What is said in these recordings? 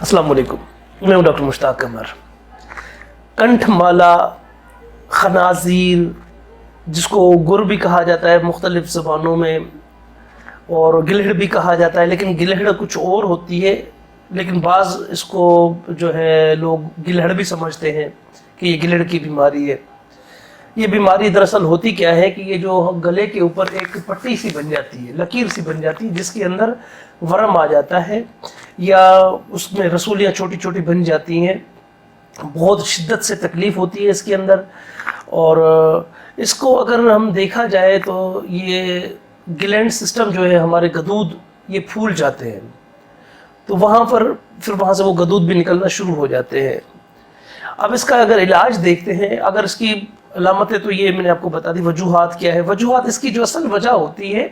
السلام علیکم، میں ہوں ڈاکٹر مشتاق قمر۔ کنٹھ مالا، خنازیر، جس کو گر بھی کہا جاتا ہے مختلف زبانوں میں، اور گلہڑ بھی کہا جاتا ہے، لیکن گلہڑ کچھ اور ہوتی ہے، لیکن بعض اس کو جو ہے لوگ گلہڑ بھی سمجھتے ہیں کہ یہ گلہڑ کی بیماری ہے۔ یہ بیماری دراصل ہوتی کیا ہے کہ یہ جو گلے کے اوپر ایک پٹی سی بن جاتی ہے، لکیر سی بن جاتی ہے، جس کے اندر ورم آ جاتا ہے یا اس میں رسولیاں چھوٹی چھوٹی بن جاتی ہیں۔ بہت شدت سے تکلیف ہوتی ہے اس کے اندر، اور اس کو اگر ہم دیکھا جائے تو یہ گلینڈ سسٹم جو ہے ہمارے گدود یہ پھول جاتے ہیں، تو وہاں پر پھر وہاں سے وہ گدود بھی نکلنا شروع ہو جاتے ہیں۔ اب اس کا اگر علاج دیکھتے ہیں، اگر اس کی علامتیں تو یہ میں نے آپ کو بتا دی، وجوہات کیا ہے۔ وجوہات اس کی جو اصل وجہ ہوتی ہے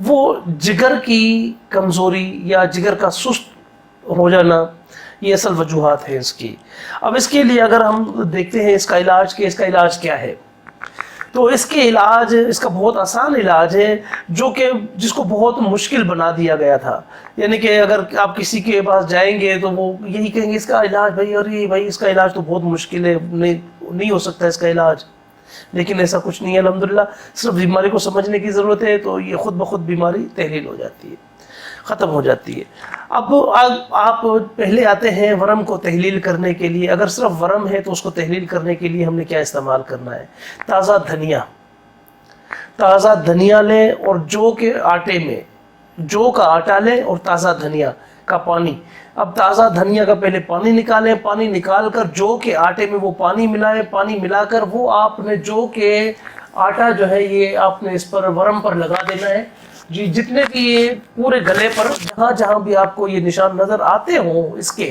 وہ جگر کی کمزوری یا جگر کا سست ہو جانا، یہ اصل وجوہات ہیں اس کی۔ اب اس کے لیے اگر ہم دیکھتے ہیں اس کا علاج کیا ہے، تو اس کے علاج، اس کا بہت آسان علاج ہے، جو کہ جس کو بہت مشکل بنا دیا گیا تھا۔ یعنی کہ اگر آپ کسی کے پاس جائیں گے تو وہ یہی کہیں گے اس کا علاج بھائی اس کا علاج تو بہت مشکل ہے، نہیں ہو سکتا اس کا علاج۔ لیکن ایسا کچھ نہیں ہے، الحمدللہ۔ صرف بیماری کو سمجھنے کی ضرورت ہے، تو یہ خود بخود بیماری تحلیل ہو جاتی ہے، ختم ہو جاتی ہے۔ اب آپ پہلے آتے ہیں ورم کو تحلیل کرنے کے لیے۔ اگر صرف ورم ہے تو اس کو تحلیل کرنے کے لیے ہم نے کیا استعمال کرنا ہے؟ تازہ دھنیا لیں، اور جو کے آٹے میں جو کا آٹا لیں اور تازہ دھنیا کا پانی۔ اب تازہ دھنیا کا پہلے پانی نکالیں، پانی نکال کر جو کے آٹے میں وہ پانی ملائیں، پانی ملا کر وہ آپ نے جو کے آٹا جو ہے یہ آپ نے اس پر ورم پر لگا دینا ہے جی۔ جتنے بھی یہ پورے گلے پر جہاں جہاں بھی آپ کو یہ نشان نظر آتے ہوں اس کے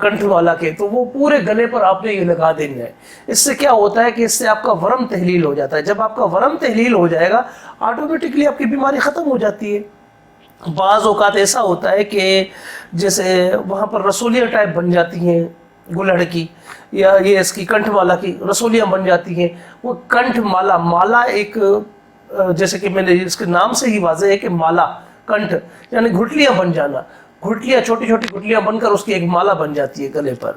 کنٹھ والا کے، تو وہ پورے گلے پر آپ نے یہ لگا دینا ہے۔ اس سے کیا ہوتا ہے کہ اس سے آپ کا ورم تحلیل ہو جاتا ہے۔ جب آپ کا ورم تحلیل ہو جائے گا، آٹومیٹکلی آپ کی بیماری ختم ہو جاتی ہے۔ بعض اوقات ایسا ہوتا ہے کہ جیسے وہاں پر رسولیاں ٹائپ بن جاتی ہیں گلہڑ کی، یا یہ اس کی کنٹھ مالا کی رسولیاں بن جاتی ہیں۔ وہ کنٹھ مالا، مالا ایک جیسے کہ میں نے اس کے نام سے ہی واضح ہے کہ مالا، کنٹھ یعنی گھٹلیاں بن جانا، گھٹلیاں چھوٹی چھوٹی گھٹلیاں بن کر اس کی ایک مالا بن جاتی ہے گلے پر۔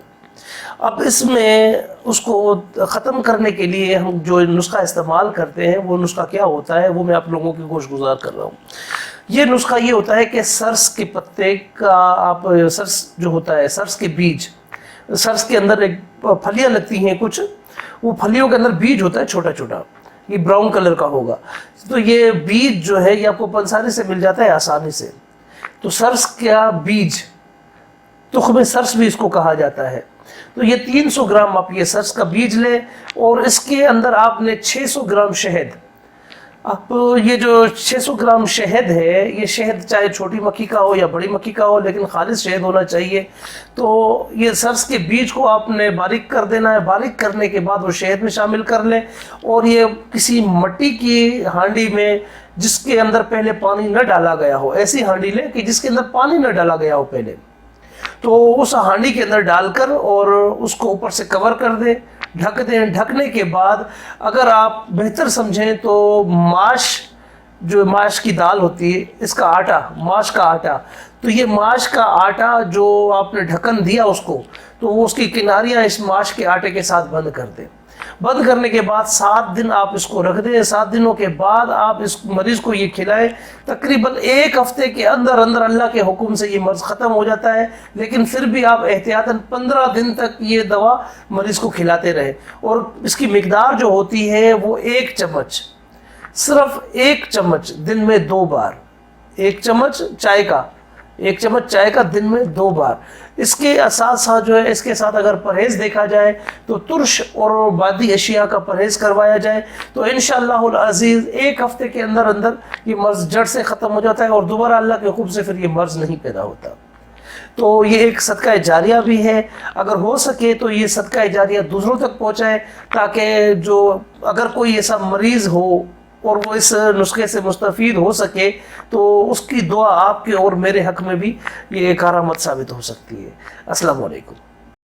اب اس میں اس کو ختم کرنے کے لیے ہم جو نسخہ استعمال کرتے ہیں، وہ نسخہ کیا ہوتا ہے وہ میں آپ لوگوں کی گوش گزار کر رہا ہوں۔ یہ نسخہ یہ ہوتا ہے کہ سرس کے پتے کا، آپ سرس جو ہوتا ہے، سرس کے بیج، سرس کے اندر ایک پھلیاں لگتی ہیں کچھ، وہ پھلیوں کے اندر بیج ہوتا ہے چھوٹا چھوٹا، یہ براؤن کلر کا ہوگا۔ تو یہ بیج جو ہے یہ آپ کو پنساری سے مل جاتا ہے آسانی سے۔ تو سرس کا بیج، تخم سرس بھی اس کو کہا جاتا ہے۔ تو یہ 300 گرام آپ یہ سرس کا بیج لیں، اور اس کے اندر آپ نے 600 گرام شہد۔ اب یہ جو 600 گرام شہد ہے، یہ شہد چاہے چھوٹی مکھی کا ہو یا بڑی مکھی کا ہو، لیکن خالص شہد ہونا چاہیے۔ تو یہ سرس کے بیج کو آپ نے باریک کر دینا ہے۔ باریک کرنے کے بعد وہ شہد میں شامل کر لیں، اور یہ کسی مٹی کی ہانڈی میں جس کے اندر پہلے پانی نہ ڈالا گیا ہو، ایسی ہانڈی لیں کہ جس کے اندر پانی نہ ڈالا گیا ہو پہلے، تو اس ہانڈی کے اندر ڈال کر اور اس کو اوپر سے کور کر دیں، ڈھک دیں۔ ڈھکنے کے بعد اگر آپ بہتر سمجھیں تو جو ماش کی دال ہوتی ہے، اس کا آٹا، ماش کا آٹا، تو یہ ماش کا آٹا جو آپ نے ڈھکن دیا اس کو، تو وہ اس کی کناریاں اس ماش کے آٹے کے ساتھ بند کر دیں۔ بند کرنے کے بعد 7 دن آپ اس کو رکھ دیں۔ 7 دنوں کے بعد آپ اس مریض کو یہ کھلائیں۔ تقریباً 1 ہفتے کے اندر اللہ کے حکم سے یہ مرض ختم ہو جاتا ہے، لیکن پھر بھی آپ احتیاطاً 15 دن تک یہ دوا مریض کو کھلاتے رہیں۔ اور اس کی مقدار جو ہوتی ہے وہ 1 چمچ، صرف 1 چمچ دن میں 2 بار، 1 چمچ چائے کا، 1 چمچ چائے کا دن میں 2 بار۔ اس کے ساتھ ساتھ جو ہے، اس کے ساتھ اگر پرہیز دیکھا جائے تو ترش اور بادی اشیاء کا پرہیز کروایا جائے تو انشاءاللہ العزیز 1 ہفتے کے اندر یہ مرض جڑ سے ختم ہو جاتا ہے، اور دوبارہ اللہ کے حکم سے پھر یہ مرض نہیں پیدا ہوتا۔ تو یہ ایک صدقہ جاریہ بھی ہے۔ اگر ہو سکے تو یہ صدقہ جاریہ دوسروں تک پہنچائیں، تاکہ جو اگر کوئی ایسا مریض ہو اور وہ اس نسخے سے مستفید ہو سکے، تو اس کی دعا آپ کے اور میرے حق میں بھی یہ کارآمد ثابت ہو سکتی ہے۔ السلام علیکم۔